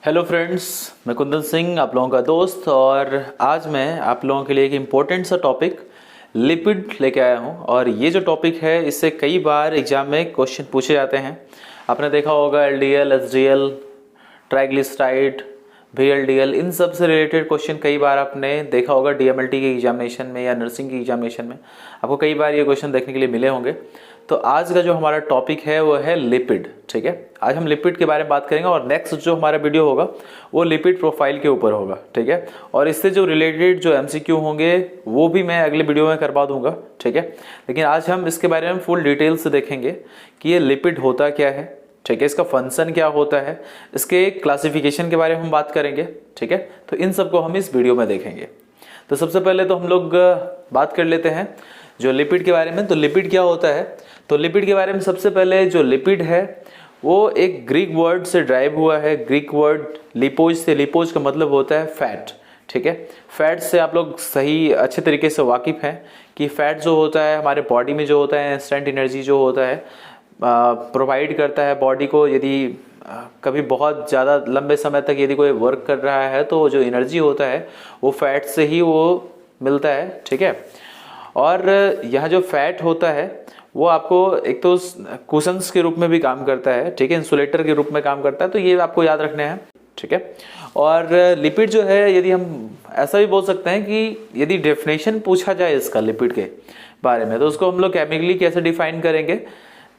Hello friends, मैं कुंदन सिंह, आप लोगों का दोस्त। और आज मैं आप लोगों के लिए एक इम्पोर्टेंट सा टॉपिक लिपिड लेके आया हूँ। और ये जो टॉपिक है, इससे कई बार एग्जाम में क्वेश्चन पूछे जाते हैं। आपने देखा होगा एलडीएल, एसडीएल, ट्राइग्लिसराइड, VLDL, इन सब से रिलेटेड क्वेश्चन कई बार आपने देखा होगा डीएमएलटी के एग्जामिनेशन में या नर्सिंग के एग्जामिनेशन में। आपको कई बार ये क्वेश्चन देखने के लिए मिले होंगे। तो आज का जो हमारा टॉपिक है वो है लिपिड। ठीक है, आज हम लिपिड के बारे में बात करेंगे और नेक्स्ट जो हमारा वीडियो होगा वो लिपिड प्रोफाइल के ऊपर होगा। ठीक है, और इससे जो रिलेटेड जो MCQ होंगे वो भी मैं अगले वीडियो में करवा दूंगा। ठीक है, लेकिन आज हम इसके बारे में फुल डिटेल से देखेंगे कि ये लिपिड होता क्या है। ठीक है, इसका फंक्शन क्या होता है, इसके क्लासिफिकेशन के बारे में हम बात करेंगे। ठीक है, तो इन सब को हम इस वीडियो में देखेंगे। तो सबसे पहले तो हम लोग बात कर लेते हैं जो लिपिड के बारे में। तो लिपिड क्या होता है, तो लिपिड के बारे में सबसे पहले जो लिपिड है वो एक ग्रीक वर्ड से ड्राइव हुआ है। ग्रीक वर्ड लिपोज से, लिपोज का मतलब होता है फैट। ठीक है, फैट से आप लोग सही अच्छे तरीके से वाकिफ हैं कि फैट जो होता है हमारे बॉडी में जो होता है इंस्टेंट एनर्जी जो होता है प्रोवाइड करता है बॉडी को। यदि कभी बहुत ज़्यादा लंबे समय तक यदि कोई वर्क कर रहा है तो जो एनर्जी होता है वो फैट से ही वो मिलता है। ठीक है, और यह जो फैट होता है वो आपको एक तो कुशंस के रूप में भी काम करता है। ठीक है, इंसुलेटर के रूप में काम करता है, तो ये आपको याद रखने हैं। ठीक है, और लिपिड जो है, यदि हम ऐसा भी बोल सकते हैं कि यदि डेफिनेशन पूछा जाए इसका लिपिड के बारे में तो उसको हम लोग केमिकली कैसे डिफाइन करेंगे,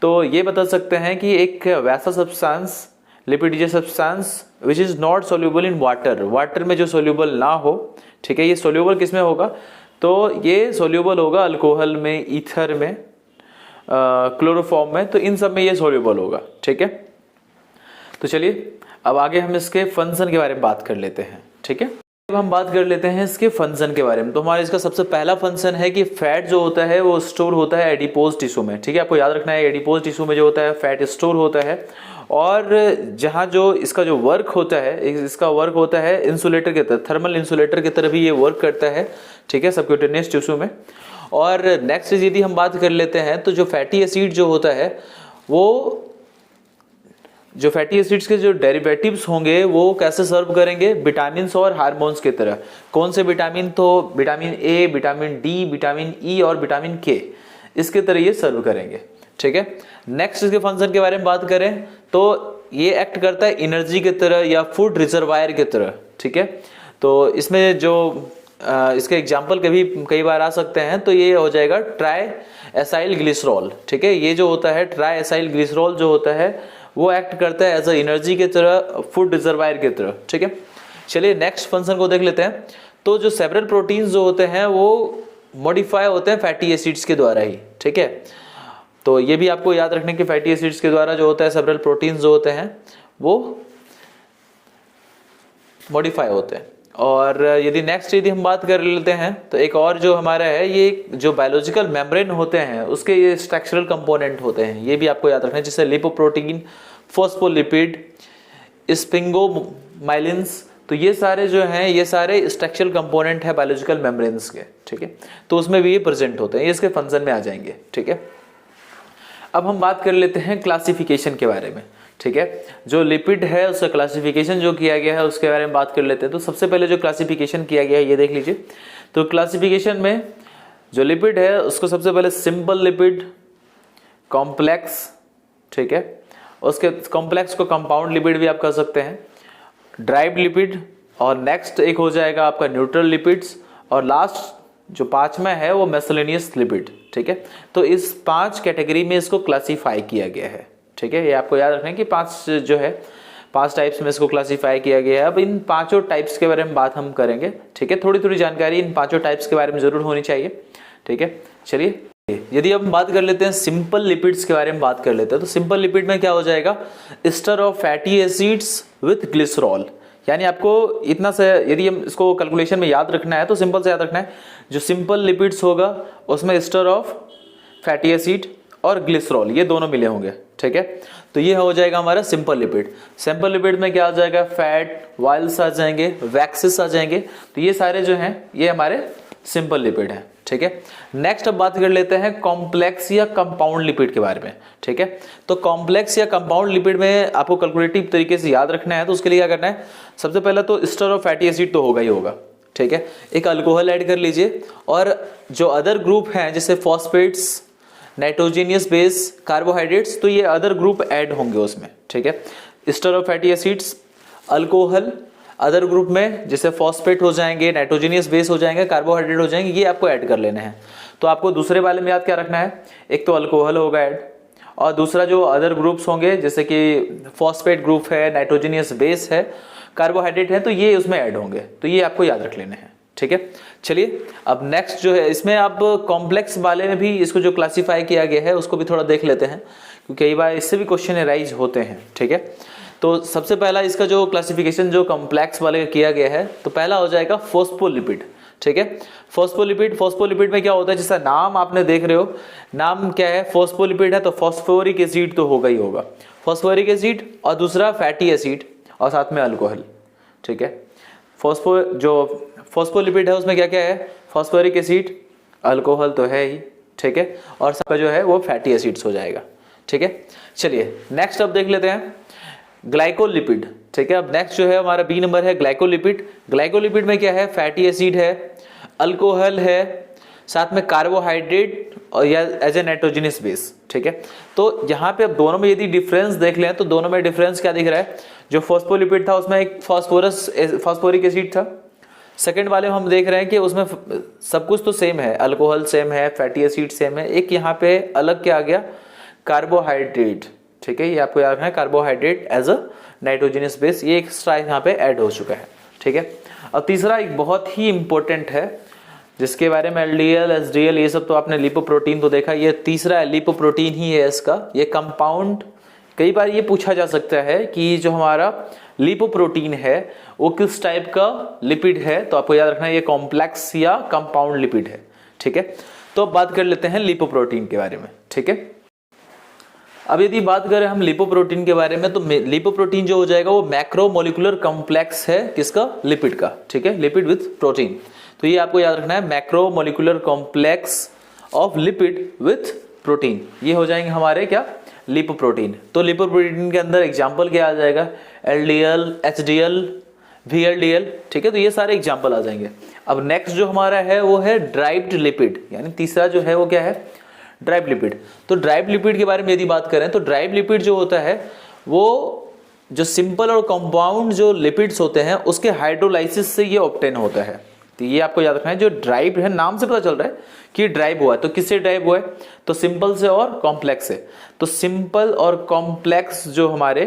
तो ये बता सकते हैं कि एक वैसा substance, lipid is substance which is not soluble in water. Water में जो सोल्यूबल ना हो। ठीक है, ये सोल्यूबल किस में होगा, तो ये सोल्यूबल होगा अल्कोहल में, ईथर में, क्लोरोफॉर्म में, तो इन सब में ये सोल्यूबल होगा। ठीक है, तो चलिए अब आगे हम इसके फंक्शन के बारे में बात कर लेते हैं। ठीक है, अब हम बात कर लेते हैं इसके फंक्शन के बारे में। तो हमारा इसका सबसे पहला फंक्शन है कि फैट जो होता है वो स्टोर होता है एडिपोज टिश्यू में। ठीक है, आपको याद रखना है एडिपोज टिश्यू में जो होता है फैट स्टोर होता है। और जहाँ जो इसका जो वर्क होता है, इसका वर्क होता है इंसुलेटर की तरह, थर्मल इंसुलेटर की तरह भी ये वर्क करता है। ठीक है, सबक्यूटेनियस टिश्यू में। और नेक्स्ट यदि हम बात कर लेते हैं तो जो फैटी एसिड जो होता है वो, जो फैटी एसिड्स के जो डेरिवेटिव्स होंगे वो कैसे सर्व करेंगे, विटामिन और हार्मोन्स की तरह। कौन से विटामिन, तो vitamin A, vitamin D, vitamin E और विटामिन के, इसके तरह ये सर्व करेंगे। ठीक है, नेक्स्ट इसके फंक्शन के बारे में बात करें तो ये एक्ट करता है एनर्जी की तरह या फूड रिजर्वायर की तरह। ठीक है, तो इसमें जो इसके एग्जाम्पल कई बार आ सकते हैं, तो ये हो जाएगा ट्राई एसाइल ग्लिसरॉल। ठीक है, ये जो होता है ट्राई एसाइल ग्लिसरॉल जो होता है वो एक्ट करता है एज अ एनर्जी की तरह, फूड रिजर्वायर की तरह। ठीक है, चलिए नेक्स्ट फंक्शन को देख लेते हैं। तो जो सेवरल प्रोटीन्स जो होते हैं वो मॉडिफाई होते हैं फैटी एसिड्स के द्वारा ही। ठीक है, तो ये भी आपको याद रखने की फैटी एसिड्स के द्वारा जो होता है सेवरल प्रोटीन्स जो होते हैं वो मॉडिफाई होते हैं। और यदि हम बात कर लेते हैं तो एक और जो हमारा है, ये जो बायोलॉजिकल मेम्ब्रेन होते हैं उसके ये स्ट्रक्चरल कंपोनेंट होते हैं, ये भी आपको याद रखना है, जैसे लिपोप्रोटीन, फॉस्फोलिपिड, स्पिंगोमाइलिन्स। तो ये सारे जो हैं ये सारे स्ट्रक्चरल कंपोनेंट है बायोलॉजिकल मेम्ब्रेन्स के। ठीक है, तो उसमें भी ये प्रेजेंट होते हैं, ये इसके फंक्शन में आ जाएंगे। ठीक है, अब हम बात कर लेते हैं क्लासिफिकेशन के बारे में। ठीक है, जो लिपिड है उसका क्लासिफिकेशन जो किया गया है उसके बारे में बात कर लेते हैं। तो सबसे पहले जो क्लासिफिकेशन किया गया है ये देख लीजिए। तो क्लासिफिकेशन में जो लिपिड है उसको सबसे पहले सिंपल लिपिड, कॉम्प्लेक्स, ठीक है, उसके कॉम्प्लेक्स को कंपाउंड लिपिड भी आप कह सकते हैं, ड्राइव लिपिड, और नेक्स्ट एक हो जाएगा आपका न्यूट्रल लिपिड्स, और लास्ट जो पांचवा है वो मेसलेनियस लिपिड। ठीक है, तो इस 5 कैटेगरी में इसको क्लासीफाई किया गया है। ठीक है, ये आपको याद रखना है कि 5 टाइप्स में इसको क्लासीफाई किया गया है। अब इन 5 टाइप्स के बारे में बात हम करेंगे। ठीक है, थोड़ी थोड़ी जानकारी इन 5 टाइप्स के बारे में जरूर होनी चाहिए। ठीक है, चलिए यदि हम बात कर लेते हैं सिंपल लिपिड्स के बारे में बात कर लेते हैं, तो सिंपल लिपिड में क्या हो जाएगा, ester of fatty acids with glycerol. यानी आपको इतना से यदि हम इसको कैलकुलेशन में याद रखना है तो सिंपल से याद रखना है, जो सिंपल लिपिड्स होगा उसमें एस्टर ऑफ फैटी एसिड और ग्लिसरॉल ये दोनों मिले होंगे। ठीक है, तो ये हो जाएगा हमारा सिंपल लिपिड। सिंपल लिपिड में क्या आ जाएगा, फैट, ऑयल्स आ जाएंगे, वैक्सेस आ जाएंगे। तो ये सारे जो हैं ये हमारे सिंपल लिपिड हैं। ठीक है। नेक्स्ट अब बात कर लेते हैं कॉम्प्लेक्स या कंपाउंड लिपिड के बारे में, ठीक है। तो कॉम्प्लेक्स या कंपाउंड लिपिड में आपको कैलकुलेटिव तरीके से याद रखना है, तो उसके लिए क्या करना है, सबसे पहले तो एस्टर और फैटी एसिड तो होगा ही होगा, ठीक है। एक अल्कोहल ऐड कर लीजिए, और जो अदर ग्रुप हैं जैसे फॉस्फेट्स, नाइट्रोजीनियस बेस, कार्बोहाइड्रेट्स, तो ये अदर ग्रुप ऐड होंगे उसमें, ठीक है। एस्टर और fatty acids, alcohol, other group में जैसे फॉस्फेट हो जाएंगे, नाइट्रोजीनियस बेस हो जाएंगे, कार्बोहाइड्रेट हो जाएंगे, ये आपको ऐड कर लेने हैं। तो आपको दूसरे वाले में याद क्या रखना है, एक तो अल्कोहल होगा ऐड, और दूसरा जो अदर ग्रुप्स होंगे जैसे कि फॉस्फेट ग्रुप है, नाइट्रोजीनियस बेस है, कार्बोहाइड्रेट है, तो ये उसमें ऐड होंगे, तो ये आपको याद रख लेने हैं, ठीक है। चलिए अब नेक्स्ट जो है, इसमें अब कॉम्प्लेक्स वाले में भी इसको जो क्लासीफाई किया गया है उसको भी थोड़ा देख लेते हैं, क्योंकि कई बार इससे भी क्वेश्चन राइज होते हैं, ठीक है। तो सबसे पहला इसका जो क्लासिफिकेशन जो कॉम्प्लेक्स वाले का किया गया है, तो पहला हो जाएगा फॉस्फोलिपिड, ठीक है। फॉस्फोलिपिड में क्या होता है, जैसा नाम आपने देख रहे हो, नाम क्या है, फॉस्फोलिपिड है, तो फॉस्फोरिक एसिड तो होगा ही होगा, फॉस्फोरिक एसिड, और दूसरा फैटी एसिड, और साथ में अल्कोहल, ठीक है। फॉस्फोलिपिड है उसमें क्या क्या है, फॉस्फोरिक एसिड, अल्कोहल तो है ही, ठीक है, और सबका जो है वो फैटी एसिड्स हो जाएगा, ठीक है। चलिए नेक्स्ट अब देख लेते हैं ग्लाइकोलिपिड, ठीक है। अब नेक्स्ट जो है हमारा बी नंबर है ग्लाइकोलिपिड। ग्लाइकोलिपिड में क्या है, फैटी एसिड है, अल्कोहल है, साथ में कार्बोहाइड्रेट और या एज ए नाइट्रोजनस बेस, ठीक है। तो यहाँ पे अब दोनों में यदि डिफरेंस देख लें तो दोनों में डिफरेंस क्या दिख रहा है, जो फॉस्फोलिपिड था उसमें एक फॉस्फोरिक एसिड था, सेकेंड वाले में हम देख रहे हैं कि उसमें सब कुछ तो सेम है, अल्कोहल सेम है, फैटी एसिड सेम है, एक यहाँ पे अलग क्या आ गया, कार्बोहाइड्रेट, ठीक है। ये आपको याद रखना है, carbohydrate as a nitrogenous base, ये एक्स्ट्रा यहाँ पे ऐड हो चुका है, ठीक है। अब तीसरा एक बहुत ही इंपॉर्टेंट है जिसके बारे में एलडीएल, एसडीएल, ये सब तो आपने लिपोप्रोटीन तो देखा, ये तीसरा लिपोप्रोटीन ही है इसका, ये कंपाउंड। कई बार ये पूछा जा सकता है कि जो हमारा लिपोप्रोटीन है वो किस टाइप का लिपिड है, तो आपको याद रखना है ये कॉम्प्लेक्स या कंपाउंड लिपिड है, ठीक है। तो अब बात कर लेते हैं लिपोप्रोटीन के बारे में, ठीक है। अब यदि बात करें हम लिपोप्रोटीन के बारे में, तो लिपोप्रोटीन जो हो जाएगा वो मैक्रोमोलिकुलर कॉम्प्लेक्स है, किसका, लिपिड का, ठीक है, लिपिड विथ प्रोटीन। तो ये आपको याद रखना है, macromolecular complex of lipid with protein, ये हो जाएंगे हमारे क्या, लिपोप्रोटीन। तो लिपोप्रोटीन के अंदर एग्जाम्पल क्या आ जाएगा, एलडीएल, एचडीएल, वीएलडीएल, ठीक है। तो ये सारे एग्जाम्पल आ जाएंगे। अब नेक्स्ट जो हमारा है वो है ड्राइव्ड लिपिड, यानी तीसरा जो है वो क्या है, ड्राइव लिपिड। तो ड्राइव लिपिड के बारे में यदि बात करें तो ड्राइव लिपिड जो होता है वो जो सिंपल और कंपाउंड जो लिपिड्स होते हैं उसके हाइड्रोलाइसिस से ये ऑब्टेन होता है। तो ये आपको याद रखना है, जो ड्राइव है, नाम से पता चल रहा है कि ड्राइव हुआ है, तो किससे ड्राइव हुआ है, तो सिंपल से और कॉम्प्लेक्स से। तो सिंपल और कॉम्प्लेक्स जो हमारे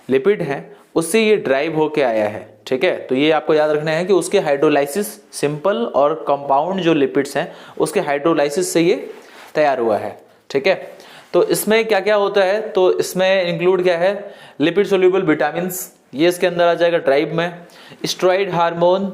लिपिड हैं उससे ये ड्राइव होके आया है, ठीक है। तो ये आपको याद रखना है कि उसके हाइड्रोलाइसिस, सिंपल और कंपाउंड जो लिपिड्स हैं उसके हाइड्रोलाइसिस से ये तैयार हुआ है, ठीक है। तो इसमें क्या क्या होता है, तो इसमें इंक्लूड क्या है, लिपिड सोल्यूबल विटामिन्स, ये इसके अंदर आ जाएगा ड्राइव में, steroid hormone,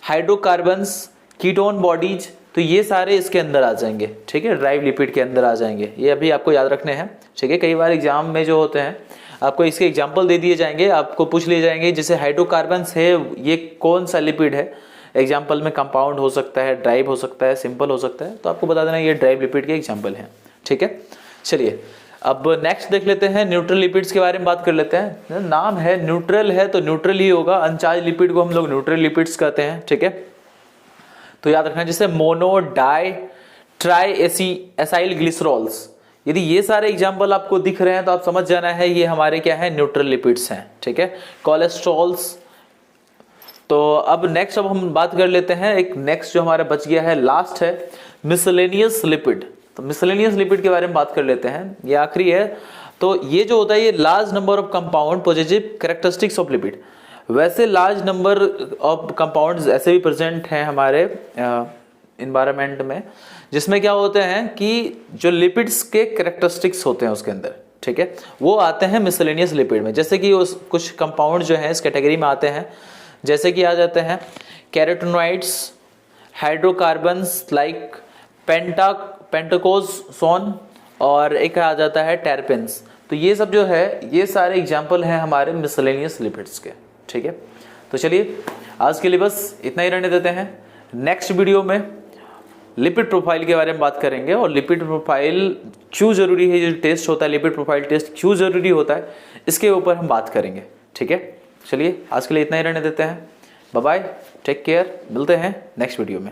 hydrocarbons, ketone bodies, तो ये सारे इसके अंदर आ जाएंगे, ठीक है, ड्राइव लिपिड के अंदर आ जाएंगे। ये अभी आपको याद रखने हैं, ठीक है। कई बार एग्जाम में जो होते हैं आपको इसके एग्जाम्पल दे दिए जाएंगे, आपको पूछ लिए जाएंगे जैसे हाइड्रोकार्बन्स है ये कौन सा लिपिड है, एग्जाम्पल में कंपाउंड हो सकता है, ड्राइव हो सकता है, सिंपल हो सकता है, तो आपको बता देना ये ड्राइव लिपिड के एग्जाम्पल हैं, ठीक है। चलिए अब नेक्स्ट देख लेते हैं, न्यूट्रल लिपिड्स के बारे में बात कर लेते हैं। नाम है न्यूट्रल है तो न्यूट्रल ही होगा, अनचार्ज लिपिड को हम लोग न्यूट्रल लिपिड्स कहते हैं, ठीक है। तो याद रखना जैसे mono, di, tri acyl glycerols, यदि ये सारे एग्जाम्पल आपको दिख रहे हैं तो आप समझ जाना है ये हमारे क्या है, न्यूट्रल लिपिड्स हैं, ठीक है। कोलेस्ट्रॉल्स। तो अब नेक्स्ट अब हम बात कर लेते हैं, एक नेक्स्ट जो हमारा बच गया है, लास्ट है मिसलेनियस लिपिड। तो मिसलेनियस लिपिड के बारे में बात कर लेते हैं, ये आखिरी है। तो ये जो होता है ये large number of compound positive characteristics of lipid. वैसे लार्ज नंबर ऑफ कंपाउंड्स ऐसे भी प्रेजेंट हैं हमारे इन्वायरमेंट में, जिसमें क्या होते हैं कि जो लिपिड्स के कैरेक्टरिस्टिक्स होते हैं उसके अंदर, ठीक है, वो आते हैं मिसलेनियस लिपिड में। जैसे कि उस कुछ कंपाउंड जो हैं इस कैटेगरी में आते हैं, जैसे कि आ जाते हैं कैरोटेनॉइड्स, हाइड्रोकार्बन्स लाइक पेंटाकोजोन, और एक आ जाता है टेरपेन्स। तो ये सब जो है ये सारे एग्जाम्पल हैं हमारे मिसलेनियस लिपिड्स के, ठीक है। तो चलिए आज के लिए बस इतना ही रहने देते हैं। नेक्स्ट वीडियो में लिपिड प्रोफाइल के बारे में बात करेंगे और लिपिड प्रोफाइल क्यों ज़रूरी है, ये जो टेस्ट होता है लिपिड प्रोफाइल टेस्ट क्यों ज़रूरी होता है, इसके ऊपर हम बात करेंगे। ठीक है, चलिए आज के लिए इतना ही रहने देते हैं। बाय बाय, टेक केयर, मिलते हैं नेक्स्ट वीडियो में।